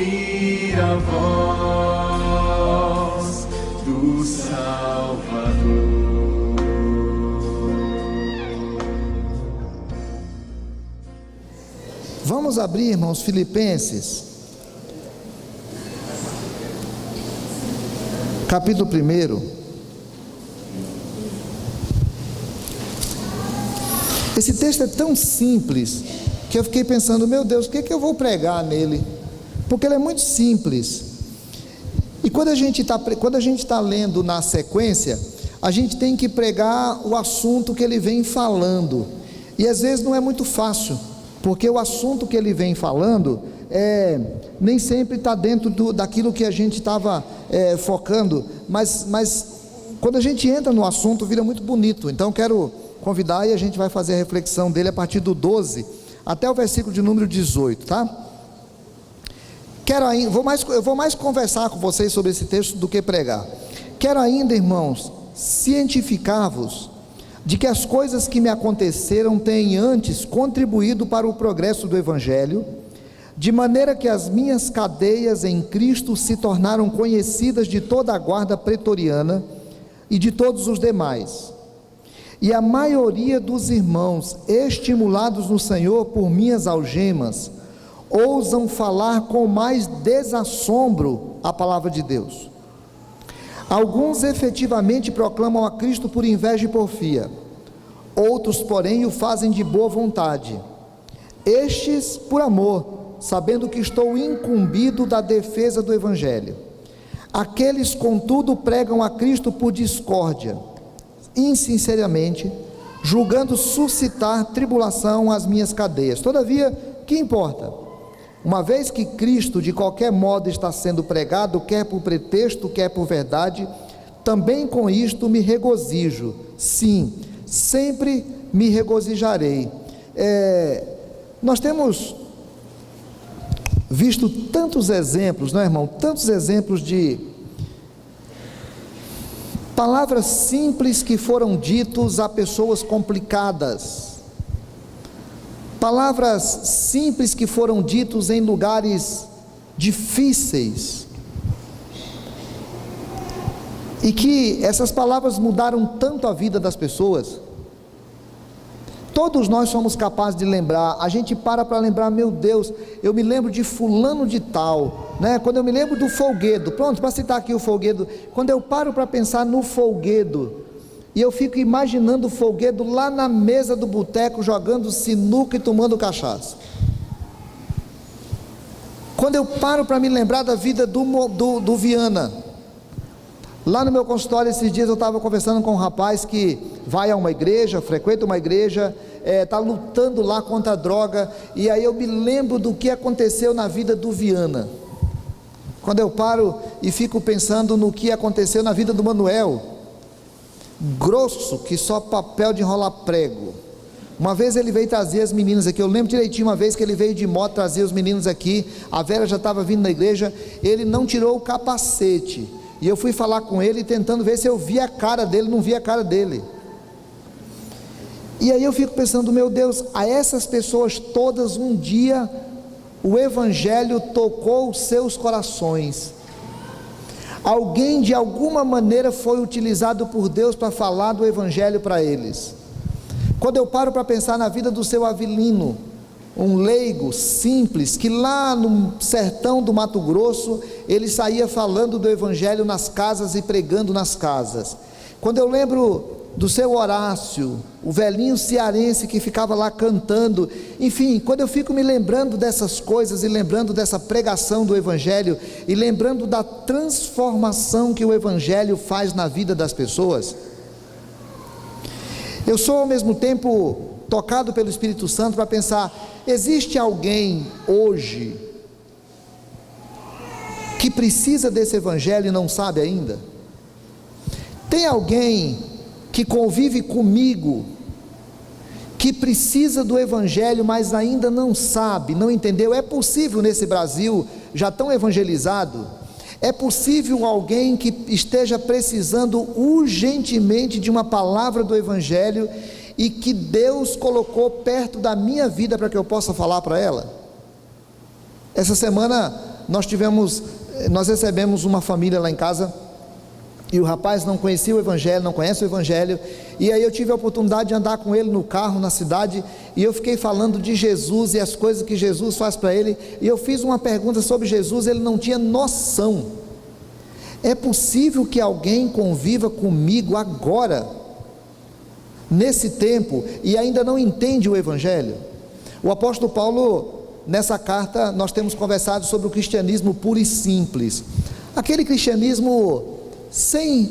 ouvir a voz do Salvador. Vamos abrir, irmãos, Filipenses, capítulo 1. Esse texto é tão simples que eu fiquei pensando, meu Deus, o que eu vou pregar nele? Porque ele é muito simples. E quando a gente está lendo na sequência, a gente tem que pregar o assunto que ele vem falando. E às vezes não é muito fácil, porque o assunto que ele vem falando nem sempre está dentro daquilo que a gente estava focando, mas quando a gente entra no assunto vira muito bonito. Então quero convidar e a gente vai fazer a reflexão dele a partir do 12 até o versículo de número 18, tá? Eu vou mais conversar com vocês sobre esse texto do que pregar. Quero ainda, irmãos, cientificar-vos de que as coisas que me aconteceram têm antes contribuído para o progresso do Evangelho, de maneira que as minhas cadeias em Cristo se tornaram conhecidas de toda a guarda pretoriana e de todos os demais. E a maioria dos irmãos, estimulados no Senhor por minhas algemas, ousam falar com mais desassombro a palavra de Deus. Alguns efetivamente proclamam a Cristo por inveja e porfia, outros, porém, o fazem de boa vontade. Estes por amor, sabendo que estou incumbido da defesa do Evangelho. Aqueles, contudo, pregam a Cristo por discórdia, insinceramente, julgando suscitar tribulação às minhas cadeias. Todavia, que importa? Uma vez que Cristo de qualquer modo está sendo pregado, quer por pretexto, quer por verdade, também com isto me regozijo. Sim, sempre me regozijarei. Nós temos visto tantos exemplos, não é, irmão? Tantos exemplos de palavras simples que foram ditas a pessoas complicadas, palavras simples que foram ditas em lugares difíceis, e que essas palavras mudaram tanto a vida das pessoas. Todos nós somos capazes de lembrar. A gente para lembrar, meu Deus, eu me lembro de fulano de tal, né? Quando eu me lembro do Folguedo, pronto, para citar aqui o Folguedo, quando eu paro para pensar no Folguedo, e eu fico imaginando o Folguedo lá na mesa do boteco, jogando sinuca e tomando cachaça. Quando eu paro para me lembrar da vida do Viana, lá no meu consultório esses dias eu estava conversando com um rapaz que vai a uma igreja, frequenta uma igreja, está lutando lá contra a droga, e aí eu me lembro do que aconteceu na vida do Viana. Quando eu paro e fico pensando no que aconteceu na vida do Manuel, grosso que só papel de enrolar prego. Uma vez ele veio trazer as meninas aqui, eu lembro direitinho, uma vez que ele veio de moto trazer os meninos aqui, a Vera já estava vindo na igreja, ele não tirou o capacete, e eu fui falar com ele tentando ver se eu via a cara dele, não via a cara dele. E aí eu fico pensando, meu Deus, a essas pessoas todas um dia o Evangelho tocou os seus corações. Alguém de alguma maneira foi utilizado por Deus para falar do Evangelho para eles. Quando eu paro para pensar na vida do seu Avilino, um leigo simples, que lá no sertão do Mato Grosso, ele saía falando do Evangelho nas casas e pregando nas casas. Quando eu lembro do seu Horácio, o velhinho cearense que ficava lá cantando, enfim, quando eu fico me lembrando dessas coisas e lembrando dessa pregação do Evangelho e lembrando da transformação que o Evangelho faz na vida das pessoas, eu sou ao mesmo tempo tocado pelo Espírito Santo para pensar, existe alguém hoje que precisa desse Evangelho e não sabe ainda? Tem alguém que convive comigo, que precisa do Evangelho, mas ainda não sabe, não entendeu? É possível nesse Brasil, já tão evangelizado, é possível alguém que esteja precisando urgentemente de uma palavra do Evangelho, e que Deus colocou perto da minha vida para que eu possa falar para ela? Essa semana nós recebemos uma família lá em casa, e o rapaz não conhecia o Evangelho, não conhece o Evangelho, e aí eu tive a oportunidade de andar com ele no carro, na cidade, e eu fiquei falando de Jesus e as coisas que Jesus faz para ele, e eu fiz uma pergunta sobre Jesus, ele não tinha noção. É possível que alguém conviva comigo agora, nesse tempo, e ainda não entende o Evangelho? O apóstolo Paulo, nessa carta, nós temos conversado sobre o cristianismo puro e simples, aquele cristianismo sem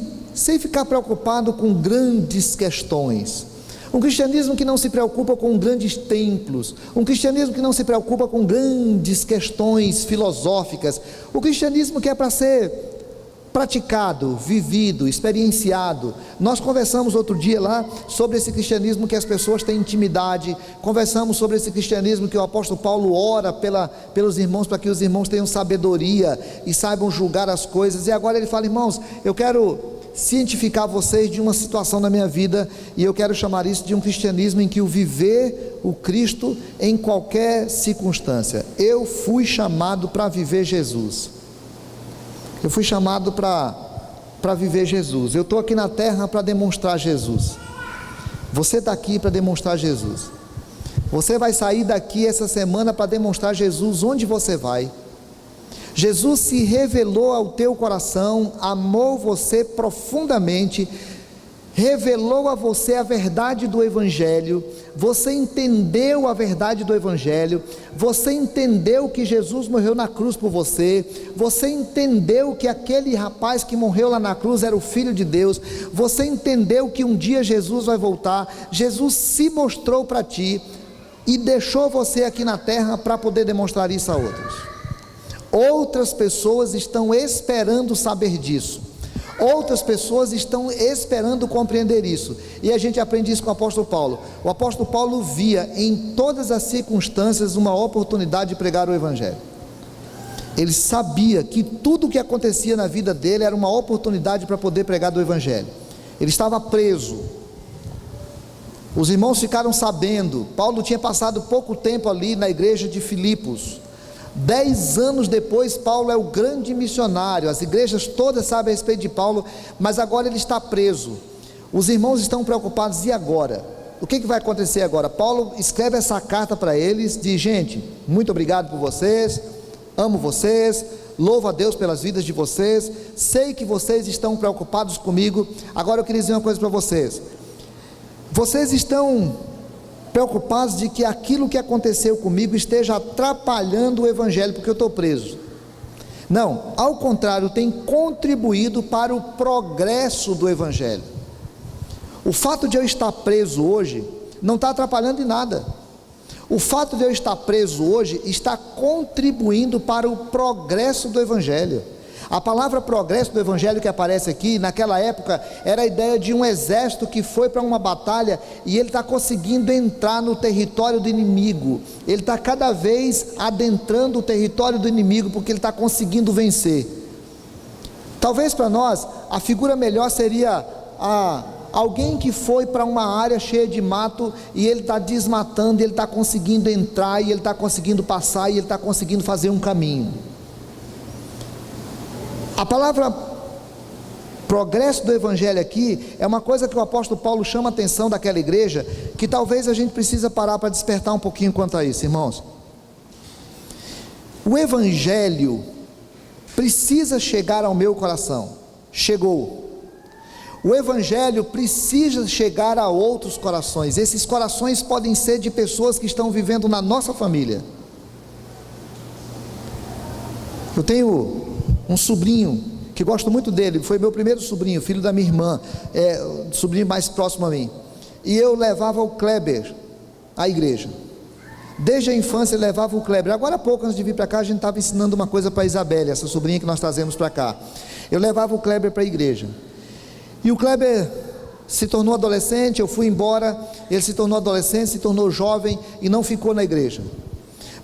ficar preocupado com grandes questões, um cristianismo que não se preocupa com grandes templos, um cristianismo que não se preocupa com grandes questões filosóficas, o cristianismo que é para ser praticado, vivido, experienciado. Nós conversamos outro dia lá sobre esse cristianismo que as pessoas têm intimidade, conversamos sobre esse cristianismo que o apóstolo Paulo ora pelos irmãos, para que os irmãos tenham sabedoria e saibam julgar as coisas, e agora ele fala: irmãos, eu quero cientificar vocês de uma situação na minha vida, e eu quero chamar isso de um cristianismo em que o viver o Cristo em qualquer circunstância. Eu fui chamado para viver Jesus. Eu fui chamado para viver Jesus. Eu estou aqui na terra para demonstrar Jesus. Você está aqui para demonstrar Jesus. Você vai sair daqui essa semana para demonstrar Jesus onde você vai. Jesus se revelou ao teu coração, amou você profundamente, revelou a você a verdade do Evangelho, você entendeu a verdade do Evangelho, você entendeu que Jesus morreu na cruz por você, você entendeu que aquele rapaz que morreu lá na cruz era o Filho de Deus, você entendeu que um dia Jesus vai voltar, Jesus se mostrou para ti, e deixou você aqui na terra para poder demonstrar isso a outros. Outras pessoas estão esperando saber disso, outras pessoas estão esperando compreender isso, e a gente aprende isso com o apóstolo Paulo. O apóstolo Paulo via em todas as circunstâncias uma oportunidade de pregar o Evangelho. Ele sabia que tudo o que acontecia na vida dele era uma oportunidade para poder pregar do Evangelho. Ele estava preso, os irmãos ficaram sabendo. Paulo tinha passado pouco tempo ali na igreja de Filipos. 10 anos depois, Paulo é o grande missionário, as igrejas todas sabem a respeito de Paulo, mas agora ele está preso. Os irmãos estão preocupados: e agora? O que vai acontecer agora? Paulo escreve essa carta para eles, diz: gente, muito obrigado por vocês, amo vocês, louvo a Deus pelas vidas de vocês, sei que vocês estão preocupados comigo. Agora eu queria dizer uma coisa para vocês: vocês estão preocupados de que aquilo que aconteceu comigo esteja atrapalhando o Evangelho, porque eu estou preso. Não, ao contrário, tem contribuído para o progresso do Evangelho. O fato de eu estar preso hoje não está atrapalhando em nada. O fato de eu estar preso hoje está contribuindo para o progresso do Evangelho. A palavra progresso do Evangelho que aparece aqui, naquela época, era a ideia de um exército que foi para uma batalha, e ele está conseguindo entrar no território do inimigo, ele está cada vez adentrando o território do inimigo, porque ele está conseguindo vencer. Talvez para nós, a figura melhor seria alguém que foi para uma área cheia de mato, e ele está desmatando, ele está conseguindo entrar, e ele está conseguindo passar, e ele está conseguindo fazer um caminho. A palavra progresso do Evangelho aqui é uma coisa que o apóstolo Paulo chama a atenção daquela igreja, que talvez a gente precisa parar para despertar um pouquinho quanto a isso, irmãos. O Evangelho precisa chegar ao meu coração. Chegou. O Evangelho precisa chegar a outros corações. Esses corações podem ser de pessoas que estão vivendo na nossa família. Eu tenho um sobrinho que gosto muito dele, foi meu primeiro sobrinho, filho da minha irmã, sobrinho mais próximo a mim, e eu levava o Kleber à igreja, desde a infância eu levava o Kleber. Agora há pouco, antes de vir para cá, a gente estava ensinando uma coisa para a Isabelle, essa sobrinha que nós trazemos para cá. Eu levava o Kleber para a igreja, e o Kleber se tornou adolescente, eu fui embora, ele se tornou adolescente, se tornou jovem e não ficou na igreja.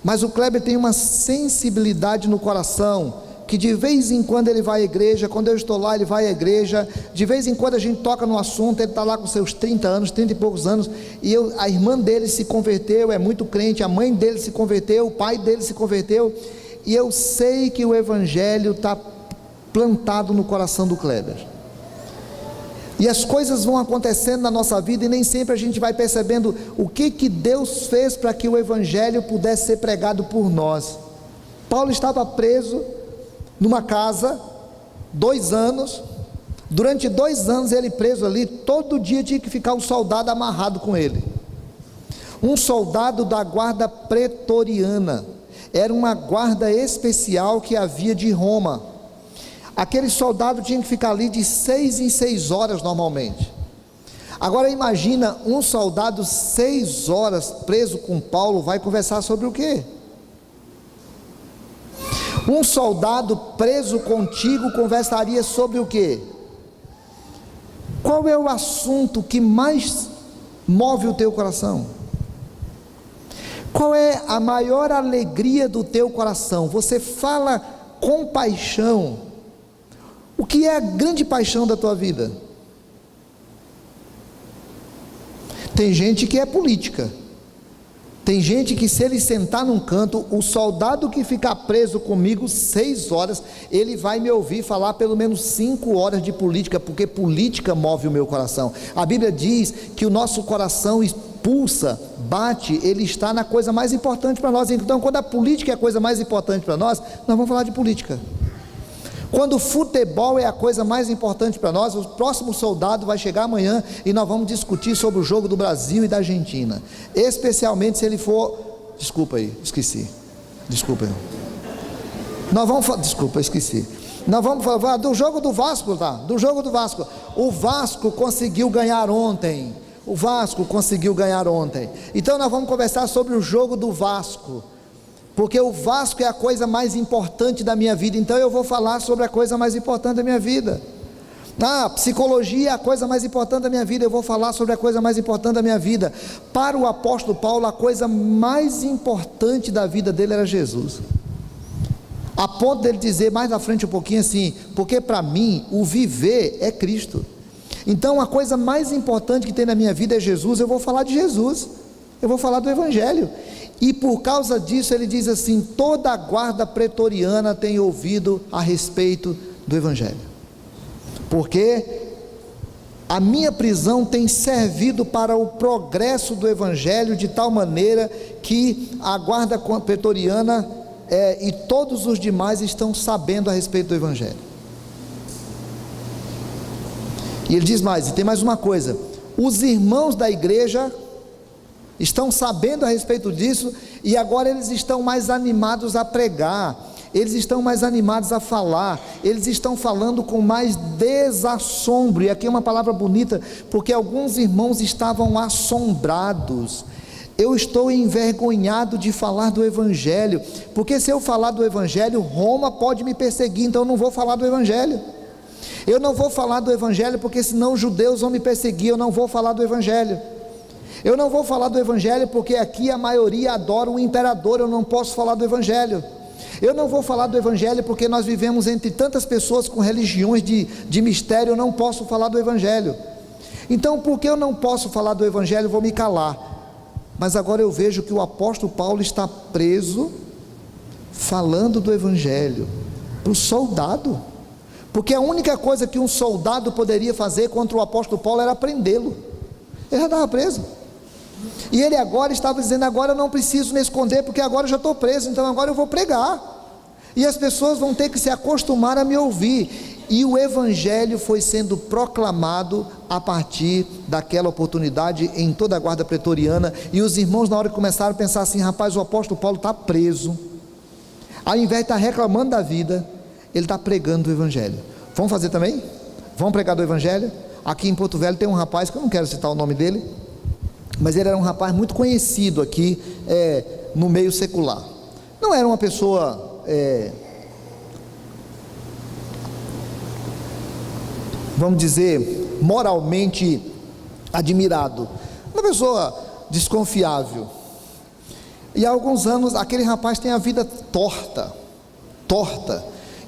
Mas o Kleber tem uma sensibilidade no coração, que de vez em quando ele vai à igreja, quando eu estou lá ele vai à igreja, de vez em quando a gente toca no assunto, ele está lá com seus 30 anos, 30 e poucos anos, e a irmã dele se converteu, é muito crente, a mãe dele se converteu, o pai dele se converteu, e eu sei que o Evangelho está plantado no coração do Kleber, e as coisas vão acontecendo na nossa vida, e nem sempre a gente vai percebendo o que Deus fez para que o Evangelho pudesse ser pregado por nós. Paulo estava preso numa casa, 2 anos, durante 2 anos ele preso ali, todo dia tinha que ficar um soldado amarrado com ele, um soldado da guarda pretoriana, era uma guarda especial que havia de Roma. Aquele soldado tinha que ficar ali de 6 em 6 horas normalmente. Agora imagina um soldado 6 horas preso com Paulo, vai conversar sobre o quê? Um soldado preso contigo conversaria sobre o quê? Qual é o assunto que mais move o teu coração? Qual é a maior alegria do teu coração? Você fala com paixão. O que é a grande paixão da tua vida? Tem gente que é política. Tem gente que, se ele sentar num canto, o soldado que ficar preso comigo 6 horas, ele vai me ouvir falar pelo menos 5 horas de política, porque política move o meu coração. A Bíblia diz que o nosso coração pulsa, bate, ele está na coisa mais importante para nós. Então, quando a política é a coisa mais importante para nós vamos falar de política. Quando o futebol é a coisa mais importante para nós, o próximo soldado vai chegar amanhã e nós vamos discutir sobre o jogo do Brasil e da Argentina, especialmente se ele for, desculpa aí, esqueci, desculpa aí, nós vamos falar, desculpa, esqueci, nós vamos falar do jogo do Vasco, tá? Do jogo do Vasco. O Vasco conseguiu ganhar ontem, então nós vamos conversar sobre o jogo do Vasco, porque o Vasco é a coisa mais importante da minha vida, então eu vou falar sobre a coisa mais importante da minha vida. Psicologia é a coisa mais importante da minha vida, eu vou falar sobre a coisa mais importante da minha vida. Para o apóstolo Paulo, a coisa mais importante da vida dele era Jesus, a ponto dele dizer mais na frente um pouquinho assim, porque para mim o viver é Cristo. Então a coisa mais importante que tem na minha vida é Jesus. Eu vou falar de Jesus, eu vou falar do Evangelho. E por causa disso ele diz assim: toda a guarda pretoriana tem ouvido a respeito do Evangelho, porque a minha prisão tem servido para o progresso do Evangelho, de tal maneira que a guarda pretoriana e todos os demais estão sabendo a respeito do Evangelho. E ele diz mais, e tem mais uma coisa: os irmãos da igreja estão sabendo a respeito disso, e agora eles estão mais animados a pregar, eles estão mais animados a falar, eles estão falando com mais desassombro. E aqui é uma palavra bonita, porque alguns irmãos estavam assombrados. Eu estou envergonhado de falar do Evangelho, porque se eu falar do Evangelho, Roma pode me perseguir, então eu não vou falar do Evangelho. Eu não vou falar do Evangelho, porque senão os judeus vão me perseguir. Eu não vou falar do Evangelho. Eu não vou falar do Evangelho, porque aqui a maioria adora o imperador. Eu não posso falar do Evangelho. Eu não vou falar do Evangelho, porque nós vivemos entre tantas pessoas com religiões de mistério. Eu não posso falar do Evangelho. Então, porque eu não posso falar do Evangelho, eu vou me calar. Mas agora eu vejo que o apóstolo Paulo está preso, falando do Evangelho para o soldado, porque a única coisa que um soldado poderia fazer contra o apóstolo Paulo era prendê-lo. Ele já estava preso, e ele agora estava dizendo: agora eu não preciso me esconder, porque agora eu já estou preso, então agora eu vou pregar, e as pessoas vão ter que se acostumar a me ouvir. E o Evangelho foi sendo proclamado a partir daquela oportunidade em toda a guarda pretoriana. E os irmãos, na hora que começaram a pensar assim: rapaz, o apóstolo Paulo está preso, ao invés de estar reclamando da vida, ele está pregando o Evangelho. Vamos fazer também? Vamos pregar do Evangelho? Aqui em Porto Velho tem um rapaz, que eu não quero citar o nome dele, mas ele era um rapaz muito conhecido aqui no meio secular. Não era uma pessoa vamos dizer, moralmente admirado, uma pessoa desconfiável. E há alguns anos aquele rapaz tem a vida torta.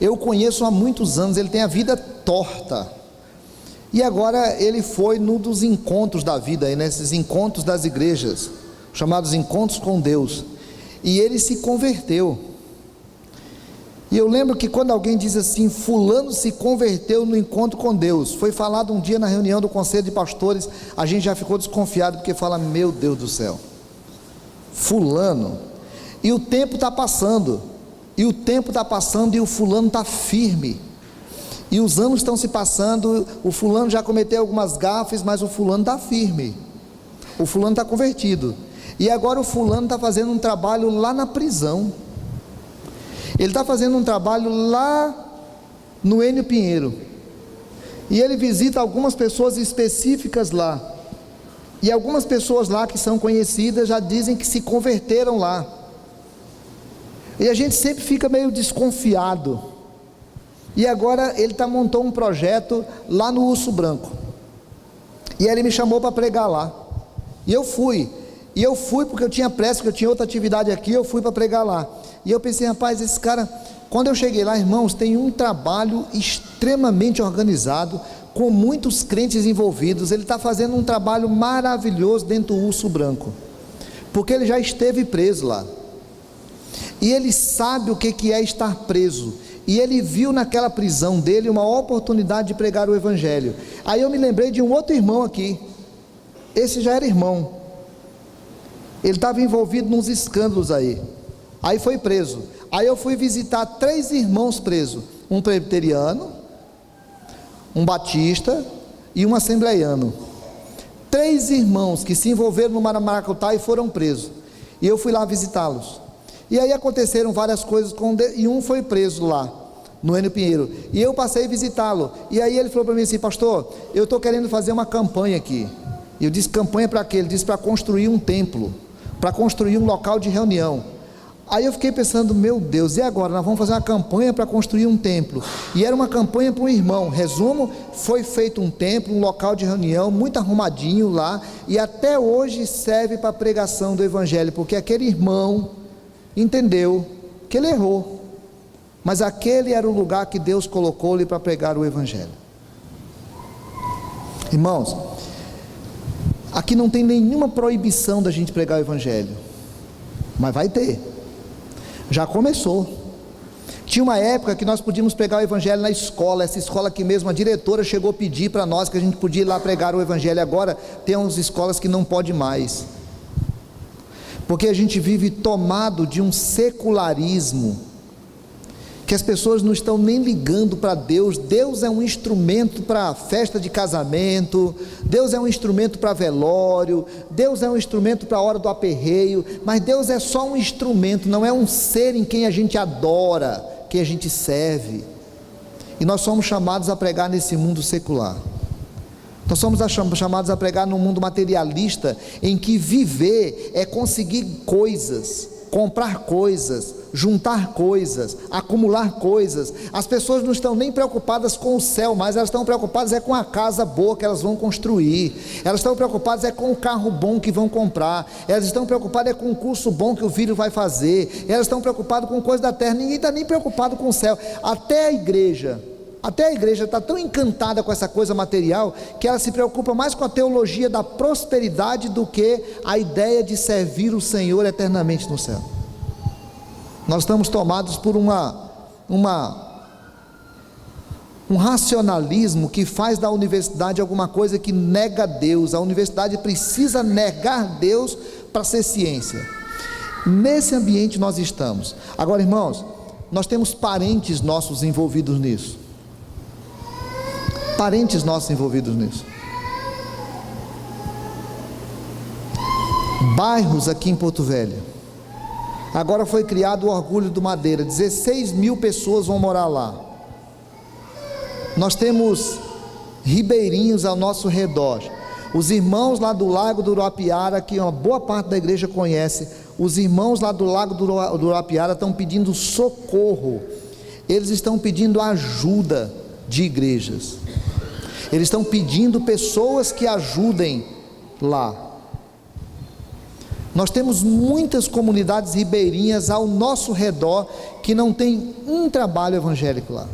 Eu conheço há muitos anos, ele tem a vida torta. E agora ele foi num dos encontros da vida, nesses encontros das igrejas, chamados encontros com Deus, e ele se converteu. E eu lembro que quando alguém diz assim, fulano se converteu no encontro com Deus, foi falado um dia na reunião do conselho de pastores, a gente já ficou desconfiado, porque fala, meu Deus do céu, fulano, e o tempo está passando, e o fulano está firme, e os anos estão se passando, o fulano já cometeu algumas gafes, mas o fulano está firme, o fulano está convertido, e agora o fulano está fazendo um trabalho lá na prisão, ele está fazendo um trabalho lá no Enio Pinheiro, e ele visita algumas pessoas específicas lá, e algumas pessoas lá que são conhecidas já dizem que se converteram lá, e a gente sempre fica meio desconfiado, e agora ele montou um projeto lá no Urso Branco, e ele me chamou para pregar lá, e eu fui porque eu tinha pressa, porque eu tinha outra atividade aqui, eu fui para pregar lá, e eu pensei, rapaz, esse cara, quando eu cheguei lá, irmãos, tem um trabalho extremamente organizado, com muitos crentes envolvidos, ele está fazendo um trabalho maravilhoso dentro do Urso Branco, porque ele já esteve preso lá, e ele sabe o que é estar preso, e ele viu naquela prisão dele uma oportunidade de pregar o Evangelho. Aí eu me lembrei de um outro irmão aqui, esse já era irmão, ele estava envolvido nos escândalos aí foi preso, aí eu fui visitar 3 irmãos presos, um presbiteriano, um batista e um assembleiano, 3 irmãos que se envolveram no Maracutá e foram presos, e eu fui lá visitá-los, e aí aconteceram várias coisas, e um foi preso lá, no Enio Pinheiro, e eu passei a visitá-lo, e aí ele falou para mim assim, pastor, eu estou querendo fazer uma campanha aqui, e eu disse, campanha para quê? Ele disse, para construir um templo, para construir um local de reunião. Aí eu fiquei pensando, meu Deus, e agora? Nós vamos fazer uma campanha para construir um templo, e era uma campanha para um irmão, resumo, foi feito um templo, um local de reunião, muito arrumadinho lá, e até hoje serve para a pregação do Evangelho, porque aquele irmão entendeu que ele errou, mas aquele era o lugar que Deus colocou-lhe para pregar o Evangelho. Irmãos, aqui não tem nenhuma proibição da gente pregar o Evangelho, mas vai ter, já começou. Tinha uma época que nós podíamos pregar o Evangelho na escola, essa escola aqui mesmo, a diretora chegou a pedir para nós que a gente podia ir lá pregar o Evangelho. Agora tem umas escolas que não pode mais, porque a gente vive tomado de um secularismo, que as pessoas não estão nem ligando para Deus. Deus é um instrumento para festa de casamento, Deus é um instrumento para velório, Deus é um instrumento para a hora do aperreio, mas Deus é só um instrumento, não é um ser em quem a gente adora, quem a gente serve. E nós somos chamados a pregar nesse mundo secular, nós somos chamados a pregar num mundo materialista, em que viver é conseguir coisas, comprar coisas, juntar coisas, acumular coisas. As pessoas não estão nem preocupadas com o céu, mas elas estão preocupadas com a casa boa que elas vão construir, elas estão preocupadas com o carro bom que vão comprar, elas estão preocupadas com o curso bom que o filho vai fazer, elas estão preocupadas com coisa da terra. Ninguém está nem preocupado com o céu. Até a igreja está tão encantada com essa coisa material, que ela se preocupa mais com a teologia da prosperidade do que a ideia de servir o Senhor eternamente no céu. Nós estamos tomados por um racionalismo que faz da universidade alguma coisa que nega Deus. A universidade precisa negar Deus para ser ciência. Nesse ambiente nós estamos. Agora, irmãos, nós temos parentes nossos envolvidos nisso, bairros aqui em Porto Velho. Agora foi criado o Orgulho do Madeira, 16 mil pessoas vão morar lá. Nós temos ribeirinhos ao nosso redor, os irmãos lá do Lago do Uruapiara, que uma boa parte da igreja conhece, os irmãos lá do Lago do Uruapiara estão pedindo socorro, eles estão pedindo ajuda de igrejas, eles estão pedindo pessoas que ajudem lá. Nós temos muitas comunidades ribeirinhas ao nosso redor que não tem um trabalho evangélico lá.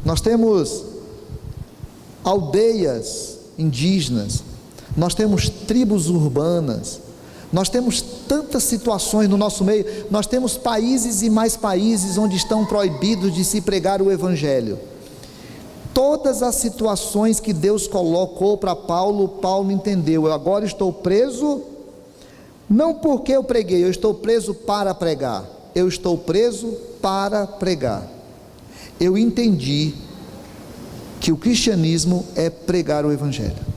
Nós temos aldeias indígenas, nós temos tribos urbanas, nós temos tantas situações no nosso meio. Nós temos países e mais países onde estão proibidos de se pregar o Evangelho. Todas as situações que Deus colocou para Paulo, Paulo entendeu: eu agora estou preso, não porque eu preguei, eu estou preso para pregar, eu estou preso para pregar. Eu entendi que o cristianismo é pregar o Evangelho.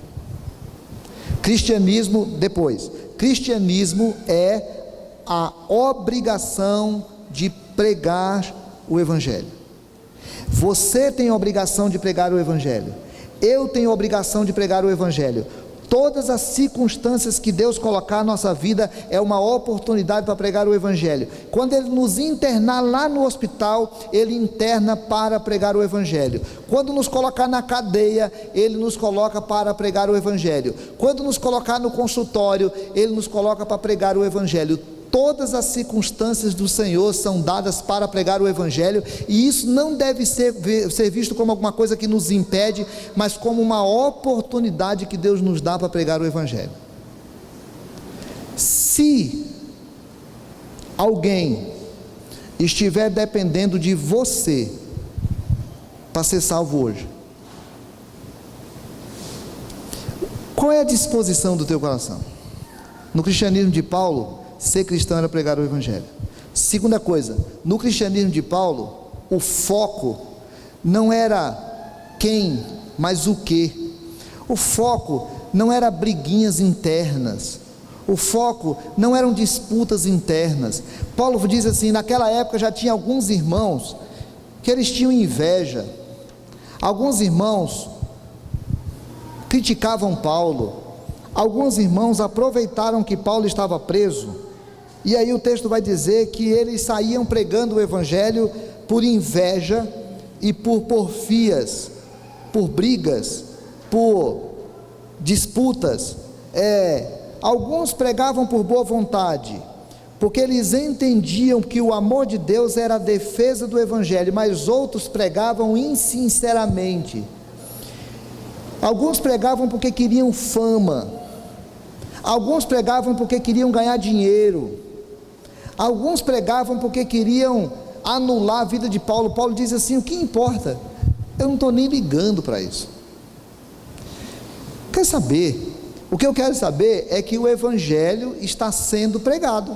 Cristianismo é a obrigação de pregar o Evangelho. Você tem a obrigação de pregar o Evangelho, eu tenho a obrigação de pregar o Evangelho. Todas as circunstâncias que Deus colocar na nossa vida é uma oportunidade para pregar o Evangelho. Quando Ele nos internar lá no hospital, Ele interna para pregar o Evangelho. Quando nos colocar na cadeia, Ele nos coloca para pregar o Evangelho. Quando nos colocar no consultório, Ele nos coloca para pregar o Evangelho. Todas as circunstâncias do Senhor são dadas para pregar o Evangelho, e isso não deve ser visto como alguma coisa que nos impede, mas como uma oportunidade que Deus nos dá para pregar o Evangelho. Se alguém estiver dependendo de você para ser salvo hoje, qual é a disposição do teu coração? No cristianismo de Paulo, ser cristão era pregar o Evangelho. Segunda coisa, no cristianismo de Paulo, o foco não era quem, mas o que. O foco não era briguinhas internas, o foco não eram disputas internas. Paulo diz assim: naquela época já tinha alguns irmãos que eles tinham inveja, alguns irmãos criticavam Paulo, alguns irmãos aproveitaram que Paulo estava preso. E aí o texto vai dizer que eles saíam pregando o Evangelho por inveja e por porfias, por brigas, por disputas. Alguns pregavam por boa vontade, porque eles entendiam que o amor de Deus era a defesa do Evangelho, mas outros pregavam insinceramente. Alguns pregavam porque queriam fama, alguns pregavam porque queriam ganhar dinheiro, alguns pregavam porque queriam anular a vida de Paulo. Paulo diz assim: o que importa? Eu não estou nem ligando para isso. Quer saber? O que eu quero saber é que o Evangelho está sendo pregado.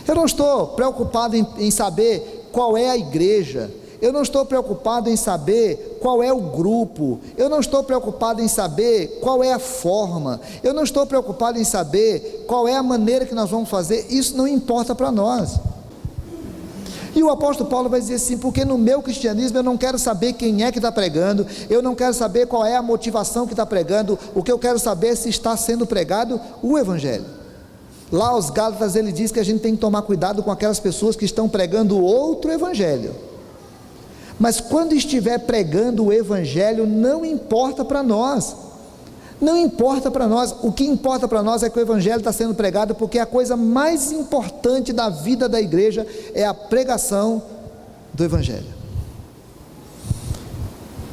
Eu não estou preocupado em saber qual é a igreja, eu não estou preocupado em saber qual é o grupo, eu não estou preocupado em saber qual é a forma, eu não estou preocupado em saber qual é a maneira que nós vamos fazer. Isso não importa para nós. E o apóstolo Paulo vai dizer assim: porque no meu cristianismo eu não quero saber quem é que está pregando, eu não quero saber qual é a motivação que está pregando, o que eu quero saber é se está sendo pregado o Evangelho. Lá aos Gálatas ele diz que a gente tem que tomar cuidado com aquelas pessoas que estão pregando outro Evangelho. Mas quando estiver pregando o Evangelho, não importa para nós, não importa para nós. O que importa para nós é que o Evangelho está sendo pregado, porque a coisa mais importante da vida da igreja é a pregação do Evangelho.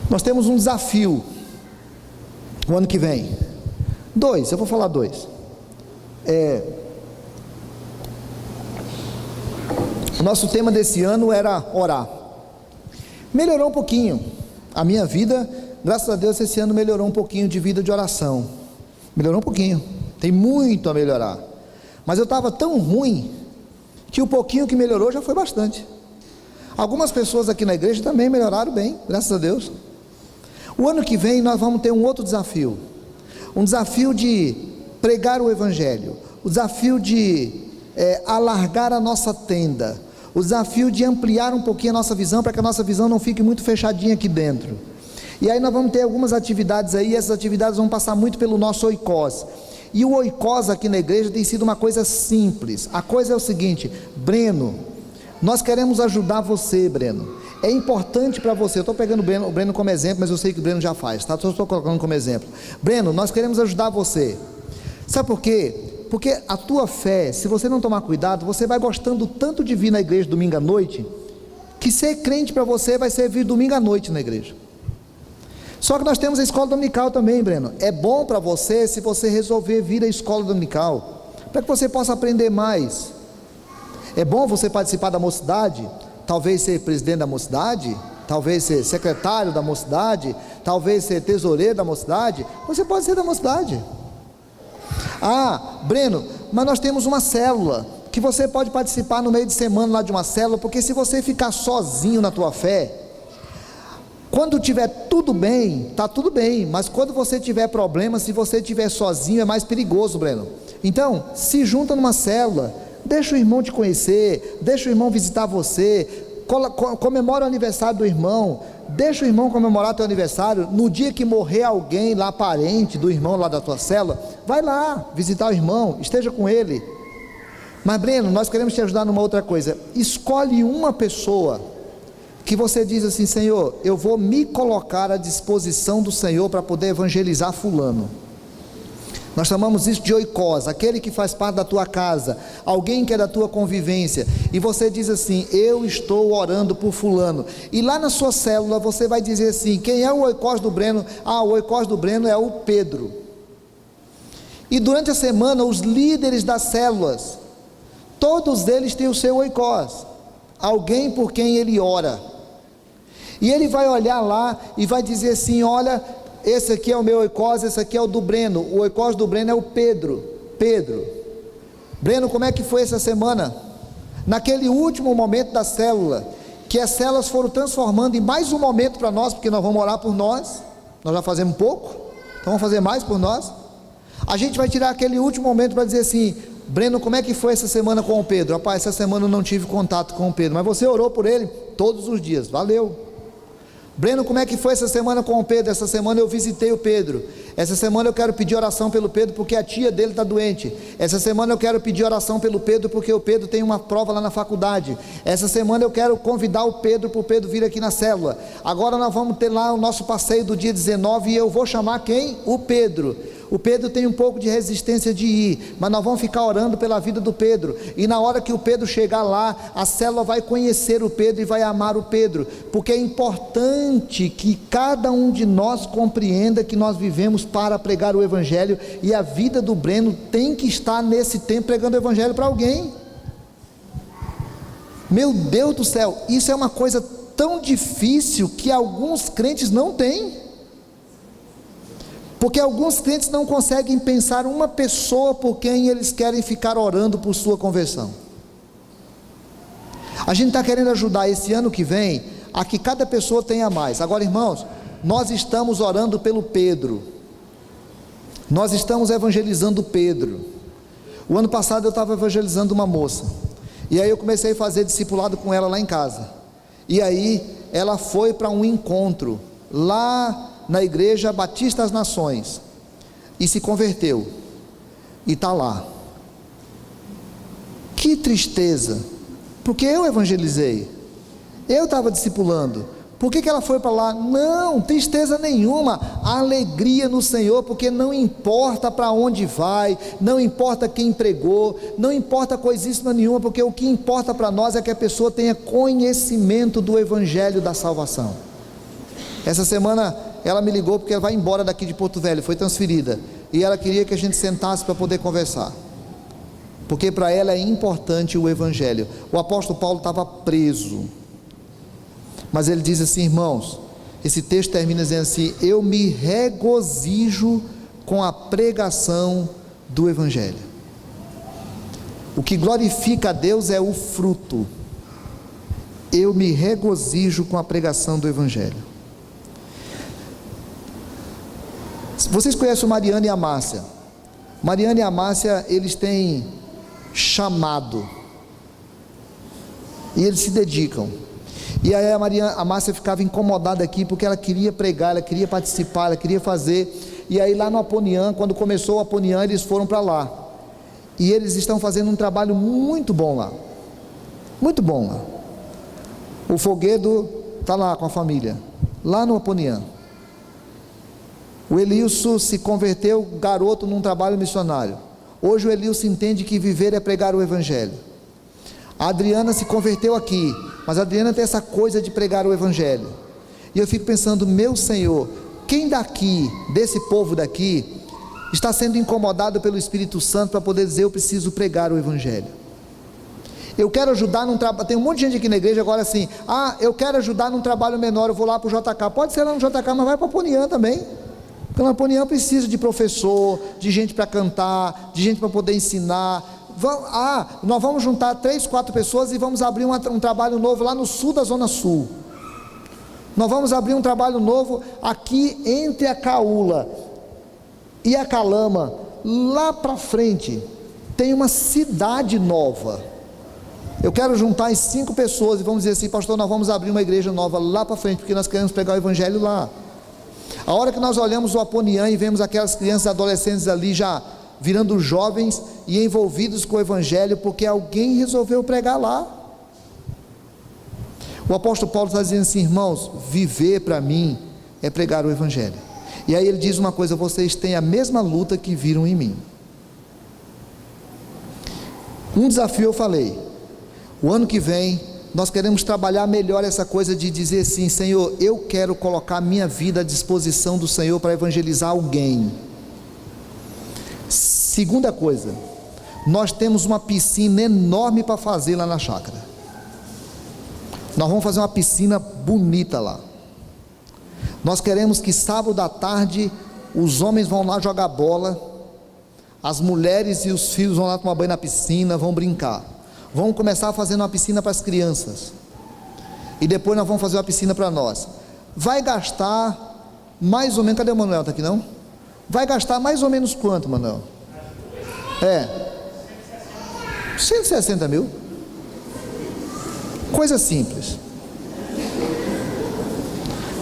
Nós temos um desafio o ano que vem, eu vou falar dois. O nosso tema desse ano era orar. Melhorou um pouquinho a minha vida, graças a Deus. Esse ano melhorou um pouquinho de vida de oração, melhorou um pouquinho, tem muito a melhorar, mas eu estava tão ruim, que o pouquinho que melhorou já foi bastante. Algumas pessoas aqui na igreja também melhoraram bem, graças a Deus. O ano que vem nós vamos ter um outro desafio, um desafio de pregar o Evangelho, o desafio de alargar a nossa tenda, o desafio de ampliar um pouquinho a nossa visão, para que a nossa visão não fique muito fechadinha aqui dentro. E aí nós vamos ter algumas atividades aí, e essas atividades vão passar muito pelo nosso oikós. E o oikós aqui na igreja tem sido uma coisa simples. A coisa é o seguinte: Breno, nós queremos ajudar você, Breno. É importante para você, eu estou pegando o Breno como exemplo, mas eu sei que o Breno já faz, tá? Só estou colocando como exemplo. Breno, nós queremos ajudar você. Sabe por quê? Porque a tua fé, se você não tomar cuidado, você vai gostando tanto de vir na igreja domingo à noite, que ser crente para você vai ser vir domingo à noite na igreja. Só que nós temos a escola dominical também, Breno. É bom para você se você resolver vir à escola dominical, para que você possa aprender mais. É bom você participar da mocidade, talvez ser presidente da mocidade, talvez ser secretário da mocidade, talvez ser tesoureiro da mocidade. Você pode ser da mocidade. Ah, Breno, mas nós temos uma célula, que você pode participar no meio de semana lá de uma célula, porque se você ficar sozinho na tua fé, quando tiver tudo bem, está tudo bem, mas quando você tiver problema, se você estiver sozinho, é mais perigoso, Breno. Então, se junta numa célula, deixa o irmão te conhecer, deixa o irmão visitar você, comemora o aniversário do irmão, deixa o irmão comemorar teu aniversário. No dia que morrer alguém lá, parente do irmão lá da tua célula, vai lá visitar o irmão, esteja com ele. Mas Breno, nós queremos te ajudar numa outra coisa. Escolhe uma pessoa que você diz assim: Senhor, eu vou me colocar à disposição do Senhor para poder evangelizar fulano. Nós chamamos isso de oikos, aquele que faz parte da tua casa, alguém que é da tua convivência, e você diz assim: eu estou orando por fulano, e lá na sua célula você vai dizer assim: quem é o oikos do Breno? Ah, o oikos do Breno é o Pedro. E durante a semana os líderes das células, todos eles têm o seu oikos, alguém por quem ele ora, e ele vai olhar lá e vai dizer assim: olha, esse aqui é o meu oikos, esse aqui é o do Breno. O oikos do Breno é o Pedro. Breno, como é que foi essa semana? Naquele último momento da célula, que as células foram transformando em mais um momento para nós, porque nós vamos orar por nós, nós já fazemos pouco, então vamos fazer mais por nós. A gente vai tirar aquele último momento para dizer assim: Breno, como é que foi essa semana com o Pedro? Rapaz, essa semana eu não tive contato com o Pedro, mas você orou por ele todos os dias, valeu. Breno, como é que foi essa semana com o Pedro? Essa semana eu visitei o Pedro. Essa semana eu quero pedir oração pelo Pedro, porque a tia dele está doente. Essa semana eu quero pedir oração pelo Pedro, porque o Pedro tem uma prova lá na faculdade. Essa semana eu quero convidar o Pedro, para o Pedro vir aqui na célula. Agora nós vamos ter lá o nosso passeio do dia 19, e eu vou chamar quem? O Pedro. O Pedro tem um pouco de resistência de ir, mas nós vamos ficar orando pela vida do Pedro, e na hora que o Pedro chegar lá, a célula vai conhecer o Pedro e vai amar o Pedro, porque é importante que cada um de nós compreenda que nós vivemos para pregar o Evangelho, e a vida do Breno tem que estar nesse tempo pregando o Evangelho para alguém. Meu Deus do céu, isso é uma coisa tão difícil que alguns crentes não têm, porque alguns crentes não conseguem pensar uma pessoa por quem eles querem ficar orando por sua conversão. A gente está querendo ajudar esse ano que vem a que cada pessoa tenha mais. Agora, irmãos, nós estamos orando pelo Pedro, nós estamos evangelizando Pedro. O ano passado eu estava evangelizando uma moça, e aí eu comecei a fazer discipulado com ela lá em casa, e aí ela foi para um encontro lá na Igreja Batista das Nações, e se converteu, e está lá. Que tristeza, porque eu evangelizei, eu estava discipulando. Por que ela foi para lá? Não, tristeza nenhuma, alegria no Senhor, porque não importa para onde vai, não importa quem pregou, não importa coisíssima nenhuma, porque o que importa para nós é que a pessoa tenha conhecimento do Evangelho da salvação. Essa semana ela me ligou, porque ela vai embora daqui de Porto Velho, foi transferida, e ela queria que a gente sentasse para poder conversar, porque para ela é importante o Evangelho. O apóstolo Paulo estava preso, mas ele diz assim, irmãos, esse texto termina dizendo assim: eu me regozijo com a pregação do Evangelho. O que glorifica a Deus é o fruto. Eu me regozijo com a pregação do Evangelho. Vocês conhecem o Mariana e a Márcia? Mariana e a Márcia, eles têm chamado, e eles se dedicam. E aí a Márcia ficava incomodada aqui, porque ela queria pregar, ela queria participar, ela queria fazer. E aí lá no Aponian, quando começou o Aponian, eles foram para lá, e eles estão fazendo um trabalho muito bom lá, muito bom lá. O Foguedo está lá com a família, lá no Aponian. O Elilson se converteu, garoto, num trabalho missionário. Hoje o Elilson entende que viver é pregar o Evangelho. A Adriana se converteu aqui, mas a Adriana tem essa coisa de pregar o Evangelho. E eu fico pensando, meu Senhor, quem daqui, desse povo daqui, está sendo incomodado pelo Espírito Santo para poder dizer: eu preciso pregar o Evangelho. Eu quero ajudar num trabalho. Tem um monte de gente aqui na igreja agora assim: eu quero ajudar num trabalho menor, eu vou lá para o JK. Pode ser lá no JK, mas vai para a Ponian também. Porque na Ponian precisa de professor, de gente para cantar, de gente para poder ensinar. Nós vamos juntar 3, 4 pessoas e vamos abrir um trabalho novo lá no sul da Zona Sul. Nós vamos abrir um trabalho novo aqui entre a Caúla e a Calama. Lá para frente tem uma cidade nova. Eu quero juntar as 5 pessoas e vamos dizer assim: pastor, nós vamos abrir uma igreja nova lá para frente, porque nós queremos pregar o Evangelho lá. A hora que nós olhamos o Aponian e vemos aquelas crianças e adolescentes ali já virando jovens e envolvidos com o Evangelho, porque alguém resolveu pregar lá. O apóstolo Paulo está dizendo assim: irmãos, viver para mim é pregar o Evangelho. E aí ele diz uma coisa: vocês têm a mesma luta que viram em mim. Um desafio eu falei: o ano que vem nós queremos trabalhar melhor essa coisa de dizer assim: Senhor, eu quero colocar minha vida à disposição do Senhor para evangelizar alguém. Segunda coisa, nós temos uma piscina enorme para fazer lá na chácara. Nós vamos fazer uma piscina bonita lá. Nós queremos que sábado à tarde os homens vão lá jogar bola, as mulheres e os filhos vão lá tomar banho na piscina, vão brincar. Vamos começar fazendo uma piscina para as crianças, e depois nós vamos fazer uma piscina para nós. Vai gastar mais ou menos, cadê o Manuel? Está aqui não? Vai gastar mais ou menos quanto, Manuel? 160 mil. Coisa simples.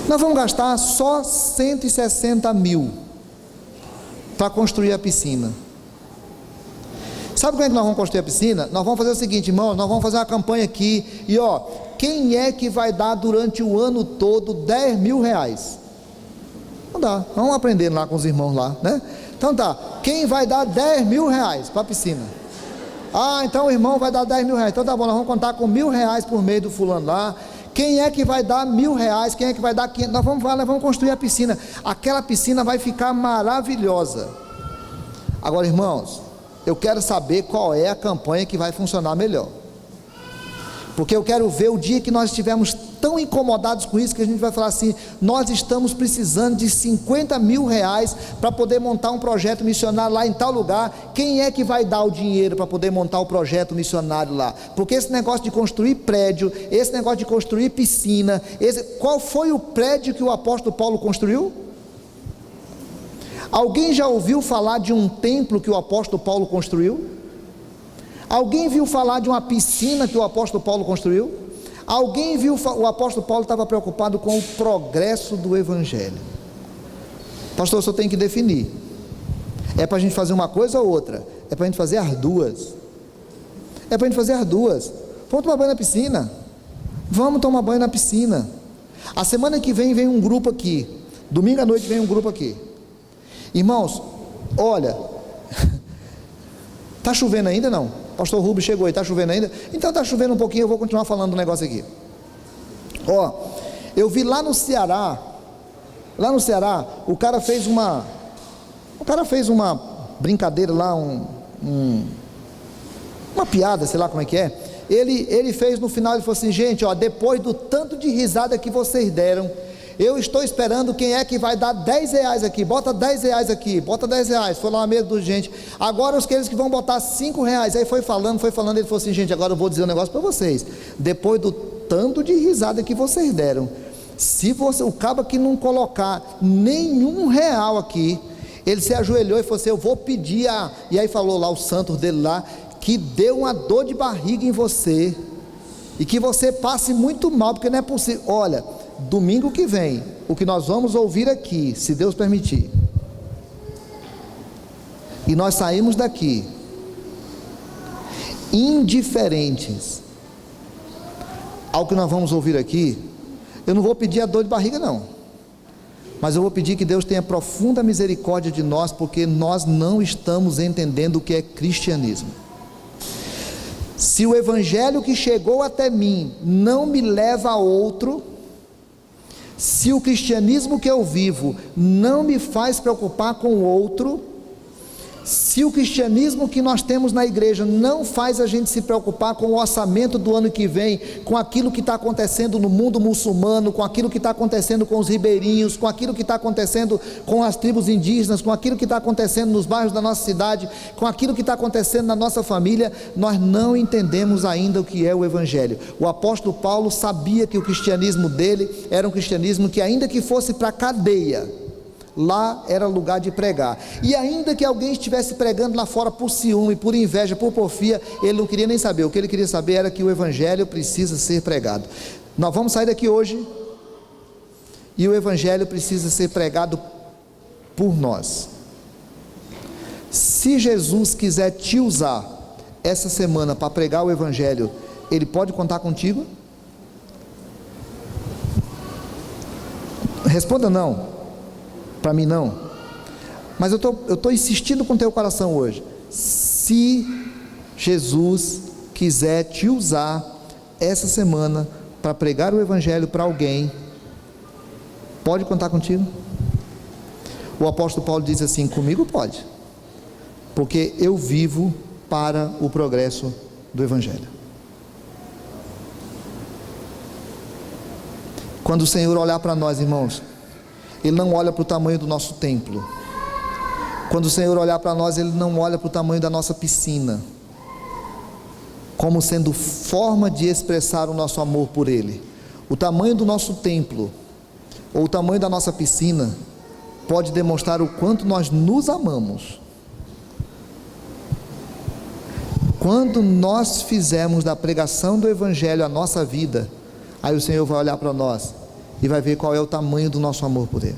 Nós vamos gastar só 160 mil para construir a piscina. Sabe como é que nós vamos construir a piscina? Nós vamos fazer o seguinte, irmão: nós vamos fazer uma campanha aqui, e quem é que vai dar durante o ano todo 10 mil reais? Não dá, vamos aprendendo lá com os irmãos lá, né? Então tá, quem vai dar 10 mil reais para a piscina? Então o irmão vai dar 10 mil reais, então tá bom, nós vamos contar com 1.000 reais por mês do fulano lá. Quem é que vai dar 1.000 reais? Quem é que vai dar 500? Nós vamos construir a piscina. Aquela piscina vai ficar maravilhosa. Agora, irmãos, eu quero saber qual é a campanha que vai funcionar melhor, porque eu quero ver o dia que nós estivermos tão incomodados com isso, que a gente vai falar assim: nós estamos precisando de 50 mil reais para poder montar um projeto missionário lá em tal lugar. Quem é que vai dar o dinheiro para poder montar o projeto missionário lá? Porque esse negócio de construir prédio, esse negócio de construir piscina, qual foi o prédio que o apóstolo Paulo construiu? Alguém já ouviu falar de um templo que o apóstolo Paulo construiu? Alguém viu falar de uma piscina que o apóstolo Paulo construiu? Alguém viu? O apóstolo Paulo estava preocupado com o progresso do Evangelho. Pastor, eu só tenho que definir: é para a gente fazer uma coisa ou outra? É para a gente fazer as duas. É para a gente fazer as duas. Vamos tomar banho na piscina. Vamos tomar banho na piscina. A semana que vem um grupo aqui. Domingo à noite vem um grupo aqui. Irmãos, olha, está chovendo ainda não? Pastor Rubens chegou aí, está chovendo ainda? Então está chovendo um pouquinho, eu vou continuar falando do negócio aqui. Eu vi lá no Ceará, o cara fez uma brincadeira lá, uma piada, sei lá como é que é. Ele fez no final, ele falou assim: gente, depois do tanto de risada que vocês deram, eu estou esperando quem é que vai dar 10 reais aqui, bota 10 reais aqui, bota 10 reais, foi lá uma mesa de gente, agora aqueles que vão botar 5 reais, aí foi falando, ele falou assim: gente, agora eu vou dizer um negócio para vocês, depois do tanto de risada que vocês deram, se o cabo que não colocar nenhum real aqui, ele se ajoelhou e falou assim: eu vou pedir e aí falou lá o santo dele lá, que deu uma dor de barriga em você, e que você passe muito mal, porque não é possível. Olha, domingo que vem, o que nós vamos ouvir aqui, se Deus permitir, e nós saímos daqui indiferentes ao que nós vamos ouvir aqui, eu não vou pedir a dor de barriga não, mas eu vou pedir que Deus tenha profunda misericórdia de nós, porque nós não estamos entendendo o que é cristianismo. Se o evangelho que chegou até mim não me leva a outro, se o cristianismo que eu vivo não me faz preocupar com o outro, Se o cristianismo que nós temos na igreja não faz a gente se preocupar com o orçamento do ano que vem, com aquilo que está acontecendo no mundo muçulmano, com aquilo que está acontecendo com os ribeirinhos, com aquilo que está acontecendo com as tribos indígenas, com aquilo que está acontecendo nos bairros da nossa cidade, com aquilo que está acontecendo na nossa família, nós não entendemos ainda o que é o Evangelho. O apóstolo Paulo sabia que o cristianismo dele era um cristianismo que, ainda que fosse para a cadeia, lá era lugar de pregar, e ainda que alguém estivesse pregando lá fora por ciúme, por inveja, por porfia, ele não queria nem saber. O que ele queria saber era que o Evangelho precisa ser pregado. Nós vamos sair daqui hoje, e o Evangelho precisa ser pregado por nós. Se Jesus quiser te usar essa semana para pregar o Evangelho, Ele pode contar contigo? Responda não. Para mim não, mas eu estou insistindo com o teu coração hoje. Se Jesus quiser te usar essa semana para pregar o Evangelho para alguém, pode contar contigo? O apóstolo Paulo diz assim: comigo pode, porque eu vivo para o progresso do Evangelho. Quando o Senhor olhar para nós, irmãos, Ele não olha para o tamanho do nosso templo. Quando o Senhor olhar para nós, Ele não olha para o tamanho da nossa piscina, como sendo forma de expressar o nosso amor por Ele. O tamanho do nosso templo, ou o tamanho da nossa piscina, pode demonstrar o quanto nós nos amamos. Quando nós fizermos da pregação do Evangelho a nossa vida, aí o Senhor vai olhar para nós e vai ver qual é o tamanho do nosso amor por Ele.